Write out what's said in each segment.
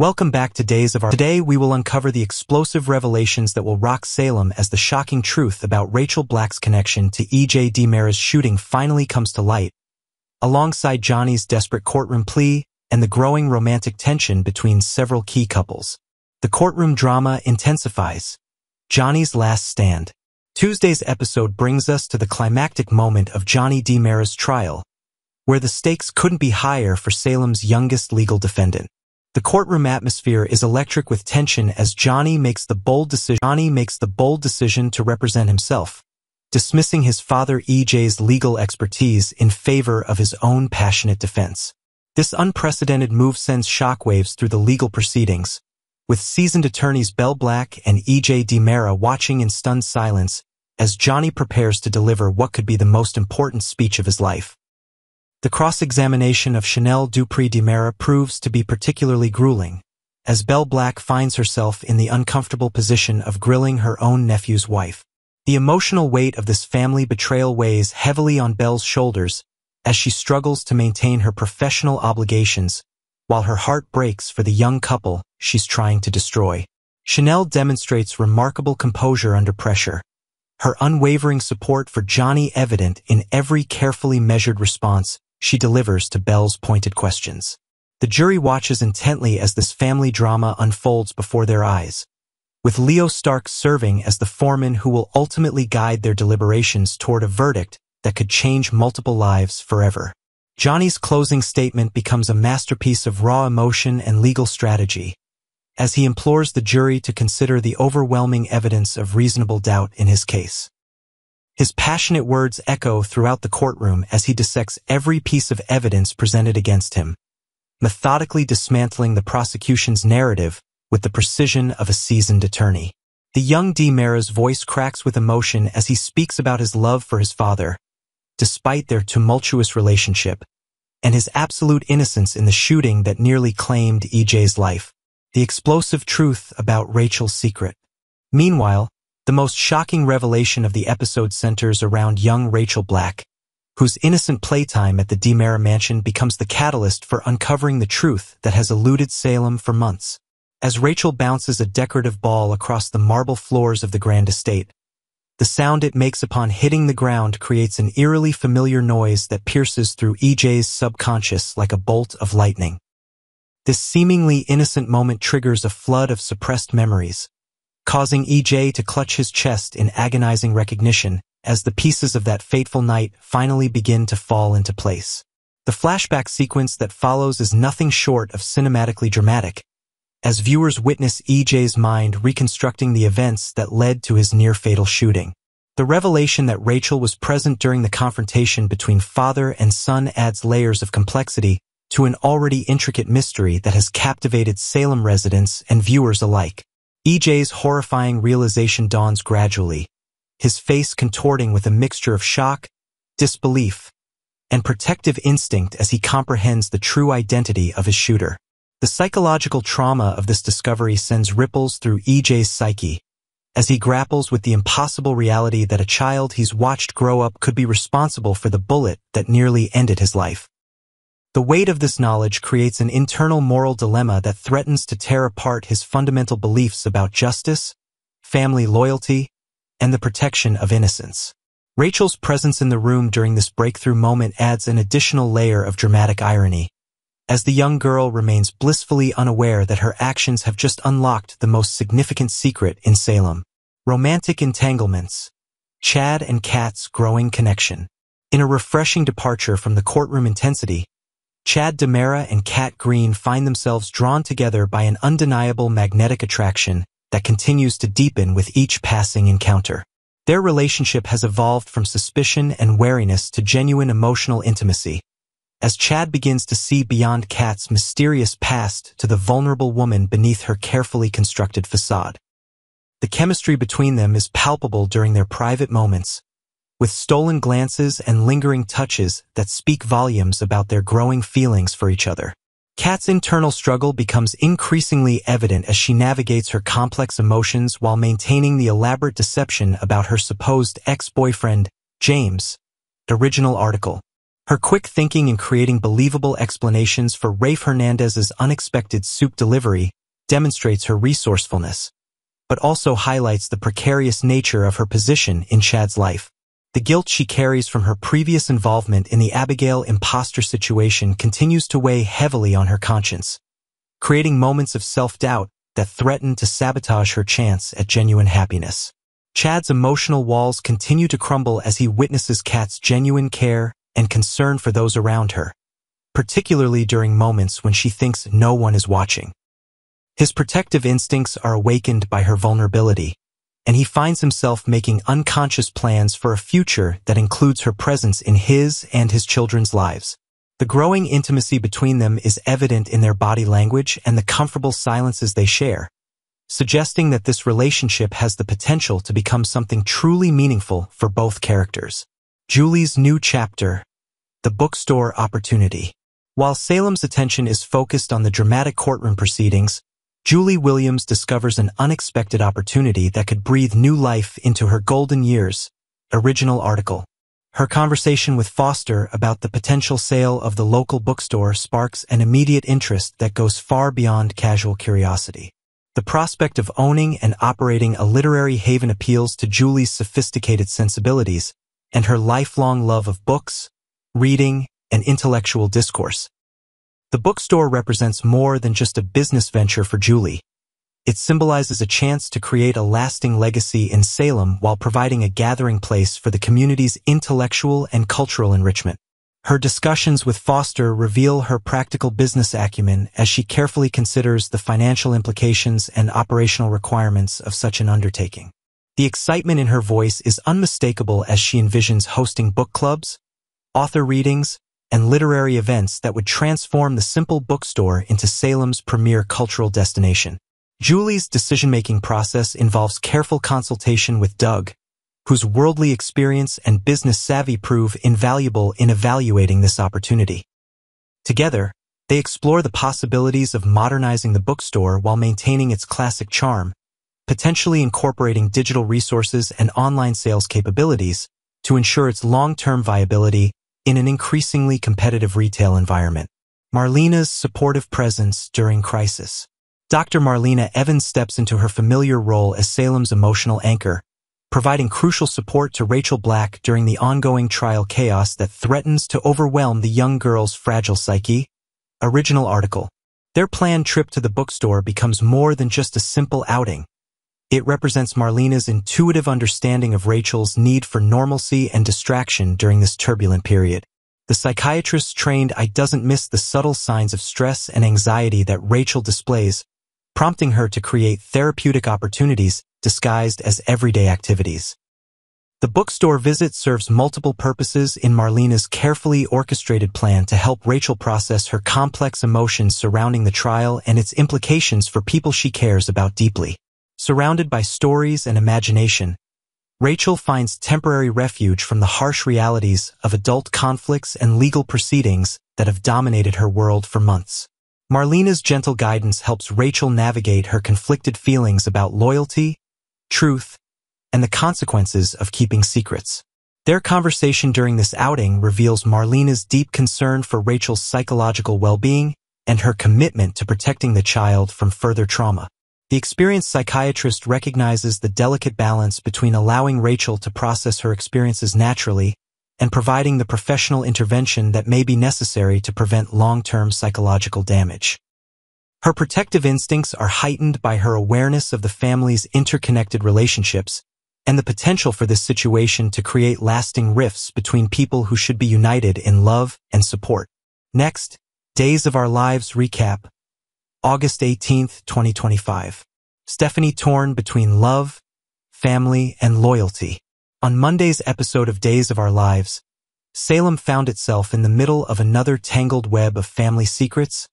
Welcome back to Days of Our. Today we will uncover the explosive revelations that will rock Salem as the shocking truth about Rachel Black's connection to E.J. DiMera's shooting finally comes to light, alongside Johnny's desperate courtroom plea and the growing romantic tension between several key couples. The courtroom drama intensifies. Johnny's last stand. Tuesday's episode brings us to the climactic moment of Johnny DiMera's trial, where the stakes couldn't be higher for Salem's youngest legal defendant. The courtroom atmosphere is electric with tension as Johnny makes the bold decision to represent himself, dismissing his father EJ's legal expertise in favor of his own passionate defense. This unprecedented move sends shockwaves through the legal proceedings, with seasoned attorneys Bell Black and E.J. DiMera watching in stunned silence as Johnny prepares to deliver what could be the most important speech of his life. The cross-examination of Chanel Dupree DiMera proves to be particularly grueling, as Bell Black finds herself in the uncomfortable position of grilling her own nephew's wife. The emotional weight of this family betrayal weighs heavily on Bell's shoulders as she struggles to maintain her professional obligations, while her heart breaks for the young couple she's trying to destroy. Chanel demonstrates remarkable composure under pressure, her unwavering support for Johnny evident in every carefully measured response she delivers to Bell's pointed questions. The jury watches intently as this family drama unfolds before their eyes, with Leo Stark serving as the foreman who will ultimately guide their deliberations toward a verdict that could change multiple lives forever. Johnny's closing statement becomes a masterpiece of raw emotion and legal strategy, as he implores the jury to consider the overwhelming evidence of reasonable doubt in his case. His passionate words echo throughout the courtroom as he dissects every piece of evidence presented against him, methodically dismantling the prosecution's narrative with the precision of a seasoned attorney. The young DiMera's voice cracks with emotion as he speaks about his love for his father, despite their tumultuous relationship, and his absolute innocence in the shooting that nearly claimed EJ's life. The explosive truth about Rachel's secret. Meanwhile, the most shocking revelation of the episode centers around young Rachel Black, whose innocent playtime at the DiMera mansion becomes the catalyst for uncovering the truth that has eluded Salem for months. As Rachel bounces a decorative ball across the marble floors of the grand estate, the sound it makes upon hitting the ground creates an eerily familiar noise that pierces through EJ's subconscious like a bolt of lightning. This seemingly innocent moment triggers a flood of suppressed memories, causing EJ to clutch his chest in agonizing recognition as the pieces of that fateful night finally begin to fall into place. The flashback sequence that follows is nothing short of cinematically dramatic, as viewers witness EJ's mind reconstructing the events that led to his near-fatal shooting. The revelation that Rachel was present during the confrontation between father and son adds layers of complexity to an already intricate mystery that has captivated Salem residents and viewers alike. EJ's horrifying realization dawns gradually, his face contorting with a mixture of shock, disbelief, and protective instinct as he comprehends the true identity of his shooter. The psychological trauma of this discovery sends ripples through EJ's psyche, as he grapples with the impossible reality that a child he's watched grow up could be responsible for the bullet that nearly ended his life. The weight of this knowledge creates an internal moral dilemma that threatens to tear apart his fundamental beliefs about justice, family loyalty, and the protection of innocence. Rachel's presence in the room during this breakthrough moment adds an additional layer of dramatic irony, as the young girl remains blissfully unaware that her actions have just unlocked the most significant secret in Salem. Romantic entanglements. Chad and Kat's growing connection. In a refreshing departure from the courtroom intensity, Chad DiMera and Kat Green find themselves drawn together by an undeniable magnetic attraction that continues to deepen with each passing encounter. Their relationship has evolved from suspicion and wariness to genuine emotional intimacy, as Chad begins to see beyond Kat's mysterious past to the vulnerable woman beneath her carefully constructed facade. The chemistry between them is palpable during their private moments, with stolen glances and lingering touches that speak volumes about their growing feelings for each other. Kat's internal struggle becomes increasingly evident as she navigates her complex emotions while maintaining the elaborate deception about her supposed ex-boyfriend, James. Original article. Her quick thinking in creating believable explanations for Rafe Hernandez's unexpected soup delivery demonstrates her resourcefulness, but also highlights the precarious nature of her position in Chad's life. The guilt she carries from her previous involvement in the Abigail imposter situation continues to weigh heavily on her conscience, creating moments of self-doubt that threaten to sabotage her chance at genuine happiness. Chad's emotional walls continue to crumble as he witnesses Kat's genuine care and concern for those around her, particularly during moments when she thinks no one is watching. His protective instincts are awakened by her vulnerability, and he finds himself making unconscious plans for a future that includes her presence in his and his children's lives. The growing intimacy between them is evident in their body language and the comfortable silences they share, suggesting that this relationship has the potential to become something truly meaningful for both characters. Julie's new chapter, the bookstore opportunity. While Salem's attention is focused on the dramatic courtroom proceedings, Julie Williams discovers an unexpected opportunity that could breathe new life into her golden years. Original article. Her conversation with Foster about the potential sale of the local bookstore sparks an immediate interest that goes far beyond casual curiosity. The prospect of owning and operating a literary haven appeals to Julie's sophisticated sensibilities and her lifelong love of books, reading, and intellectual discourse. The bookstore represents more than just a business venture for Julie. It symbolizes a chance to create a lasting legacy in Salem while providing a gathering place for the community's intellectual and cultural enrichment. Her discussions with Foster reveal her practical business acumen as she carefully considers the financial implications and operational requirements of such an undertaking. The excitement in her voice is unmistakable as she envisions hosting book clubs, author readings, and literary events that would transform the simple bookstore into Salem's premier cultural destination. Julie's decision-making process involves careful consultation with Doug, whose worldly experience and business savvy prove invaluable in evaluating this opportunity. Together, they explore the possibilities of modernizing the bookstore while maintaining its classic charm, potentially incorporating digital resources and online sales capabilities to ensure its long-term viability in an increasingly competitive retail environment. Marlena's supportive presence during crisis. Dr. Marlena Evans steps into her familiar role as Salem's emotional anchor, providing crucial support to Rachel Black during the ongoing trial chaos that threatens to overwhelm the young girl's fragile psyche. Original article. Their planned trip to the bookstore becomes more than just a simple outing. It represents Marlena's intuitive understanding of Rachel's need for normalcy and distraction during this turbulent period. The psychiatrist's trained eye doesn't miss the subtle signs of stress and anxiety that Rachel displays, prompting her to create therapeutic opportunities disguised as everyday activities. The bookstore visit serves multiple purposes in Marlena's carefully orchestrated plan to help Rachel process her complex emotions surrounding the trial and its implications for people she cares about deeply. Surrounded by stories and imagination, Rachel finds temporary refuge from the harsh realities of adult conflicts and legal proceedings that have dominated her world for months. Marlena's gentle guidance helps Rachel navigate her conflicted feelings about loyalty, truth, and the consequences of keeping secrets. Their conversation during this outing reveals Marlena's deep concern for Rachel's psychological well-being and her commitment to protecting the child from further trauma. The experienced psychiatrist recognizes the delicate balance between allowing Rachel to process her experiences naturally and providing the professional intervention that may be necessary to prevent long-term psychological damage. Her protective instincts are heightened by her awareness of the family's interconnected relationships and the potential for this situation to create lasting rifts between people who should be united in love and support. Next, Days of Our Lives recap. August 18, 2025. Stephanie torn between love, family, and loyalty. On Monday's episode of Days of Our Lives, Salem found itself in the middle of another tangled web of family secrets,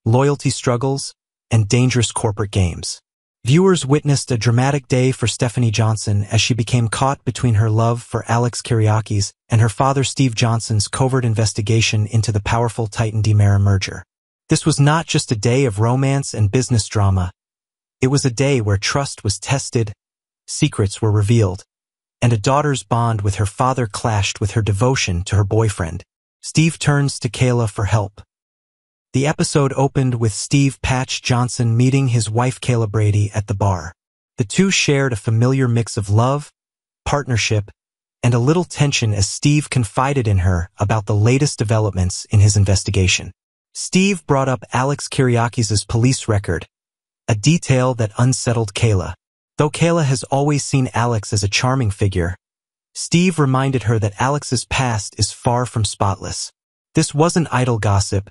loyalty struggles, and dangerous corporate games. Viewers witnessed a dramatic day for Stephanie Johnson as she became caught between her love for Alex Kyriakis and her father Steve Johnson's covert investigation into the powerful Titan-DiMera merger. This was not just a day of romance and business drama. It was a day where trust was tested, secrets were revealed, and a daughter's bond with her father clashed with her devotion to her boyfriend. Steve turns to Kayla for help. The episode opened with Steve Patch Johnson meeting his wife Kayla Brady at the bar. The two shared a familiar mix of love, partnership, and a little tension as Steve confided in her about the latest developments in his investigation. Steve brought up Alex Kyriakis' police record, a detail that unsettled Kayla. Though Kayla has always seen Alex as a charming figure, Steve reminded her that Alex's past is far from spotless. This wasn't idle gossip.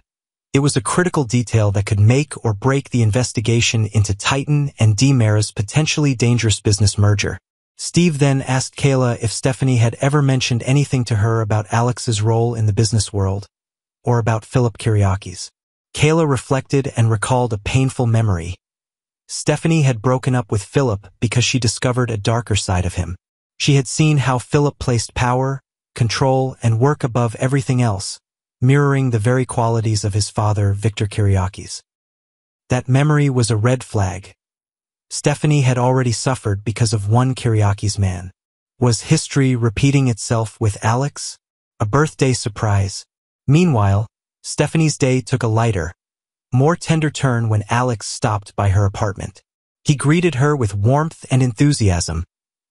It was a critical detail that could make or break the investigation into Titan and DiMera's potentially dangerous business merger. Steve then asked Kayla if Stephanie had ever mentioned anything to her about Alex's role in the business world, or about Philip Kyriakis. Kayla reflected and recalled a painful memory. Stephanie had broken up with Philip because she discovered a darker side of him. She had seen how Philip placed power, control, and work above everything else, mirroring the very qualities of his father, Victor Kyriakis. That memory was a red flag. Stephanie had already suffered because of one Kyriakis man. Was history repeating itself with Alex? A birthday surprise. Meanwhile, Stephanie's day took a lighter, more tender turn when Alex stopped by her apartment. He greeted her with warmth and enthusiasm,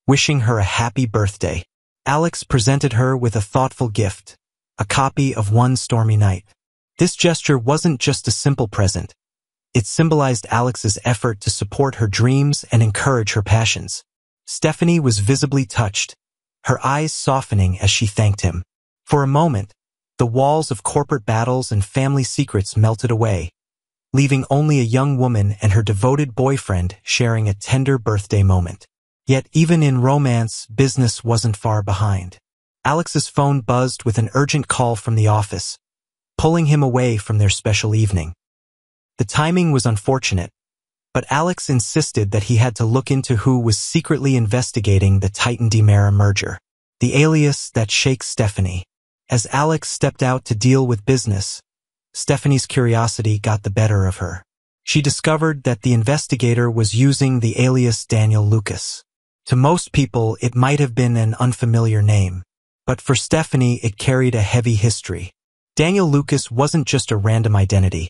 wishing her a happy birthday. Alex presented her with a thoughtful gift, a copy of One Stormy Night. This gesture wasn't just a simple present. It symbolized Alex's effort to support her dreams and encourage her passions. Stephanie was visibly touched, her eyes softening as she thanked him. For a moment, the walls of corporate battles and family secrets melted away, leaving only a young woman and her devoted boyfriend sharing a tender birthday moment. Yet even in romance, business wasn't far behind. Alex's phone buzzed with an urgent call from the office, pulling him away from their special evening. The timing was unfortunate, but Alex insisted that he had to look into who was secretly investigating the Titan-DiMera merger, the alias that shakes Stephanie. As Alex stepped out to deal with business, Stephanie's curiosity got the better of her. She discovered that the investigator was using the alias Daniel Lucas. To most people, it might have been an unfamiliar name, but for Stephanie, it carried a heavy history. Daniel Lucas wasn't just a random identity.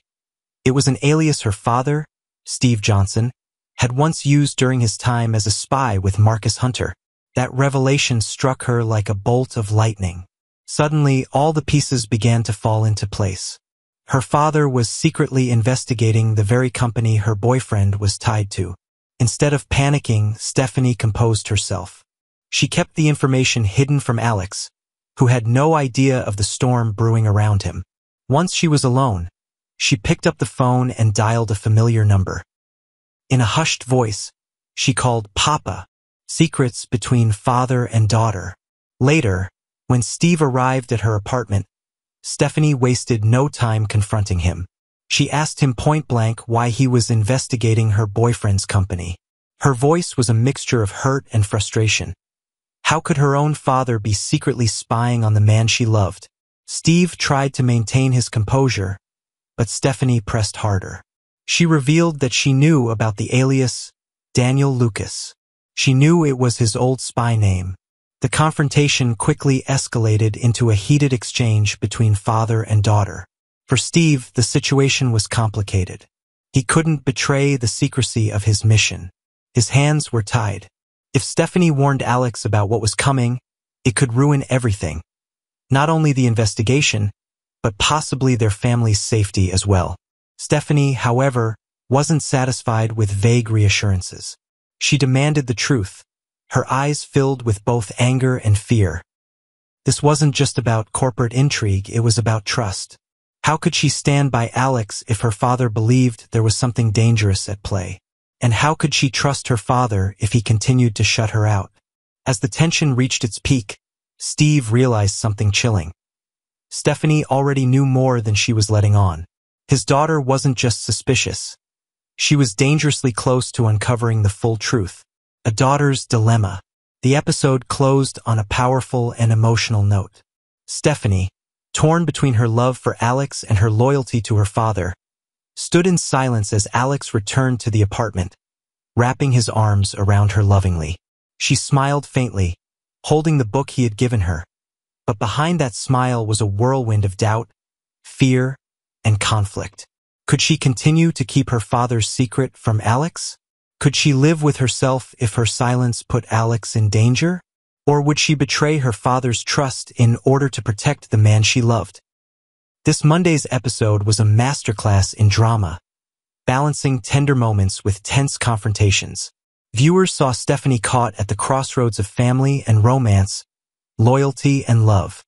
It was an alias her father, Steve Johnson, had once used during his time as a spy with Marcus Hunter. That revelation struck her like a bolt of lightning. Suddenly, all the pieces began to fall into place. Her father was secretly investigating the very company her boyfriend was tied to. Instead of panicking, Stephanie composed herself. She kept the information hidden from Alex, who had no idea of the storm brewing around him. Once she was alone, she picked up the phone and dialed a familiar number. In a hushed voice, she called Papa, secrets between father and daughter. Later, when Steve arrived at her apartment, Stephanie wasted no time confronting him. She asked him point-blank why he was investigating her boyfriend's company. Her voice was a mixture of hurt and frustration. How could her own father be secretly spying on the man she loved? Steve tried to maintain his composure, but Stephanie pressed harder. She revealed that she knew about the alias Daniel Lucas. She knew it was his old spy name. The confrontation quickly escalated into a heated exchange between father and daughter. For Steve, the situation was complicated. He couldn't betray the secrecy of his mission. His hands were tied. If Stephanie warned Alex about what was coming, it could ruin everything. Not only the investigation, but possibly their family's safety as well. Stephanie, however, wasn't satisfied with vague reassurances. She demanded the truth, her eyes filled with both anger and fear. This wasn't just about corporate intrigue, it was about trust. How could she stand by Alex if her father believed there was something dangerous at play? And how could she trust her father if he continued to shut her out? As the tension reached its peak, Steve realized something chilling. Stephanie already knew more than she was letting on. His daughter wasn't just suspicious. She was dangerously close to uncovering the full truth. A daughter's dilemma. The episode closed on a powerful and emotional note. Stephanie, torn between her love for Alex and her loyalty to her father, stood in silence as Alex returned to the apartment, wrapping his arms around her lovingly. She smiled faintly, holding the book he had given her, But behind that smile was a whirlwind of doubt, fear, and conflict. Could she continue to keep her father's secret from Alex? Could she live with herself if her silence put Alex in danger? Or would she betray her father's trust in order to protect the man she loved? This Monday's episode was a masterclass in drama, balancing tender moments with tense confrontations. Viewers saw Stephanie caught at the crossroads of family and romance, loyalty and love.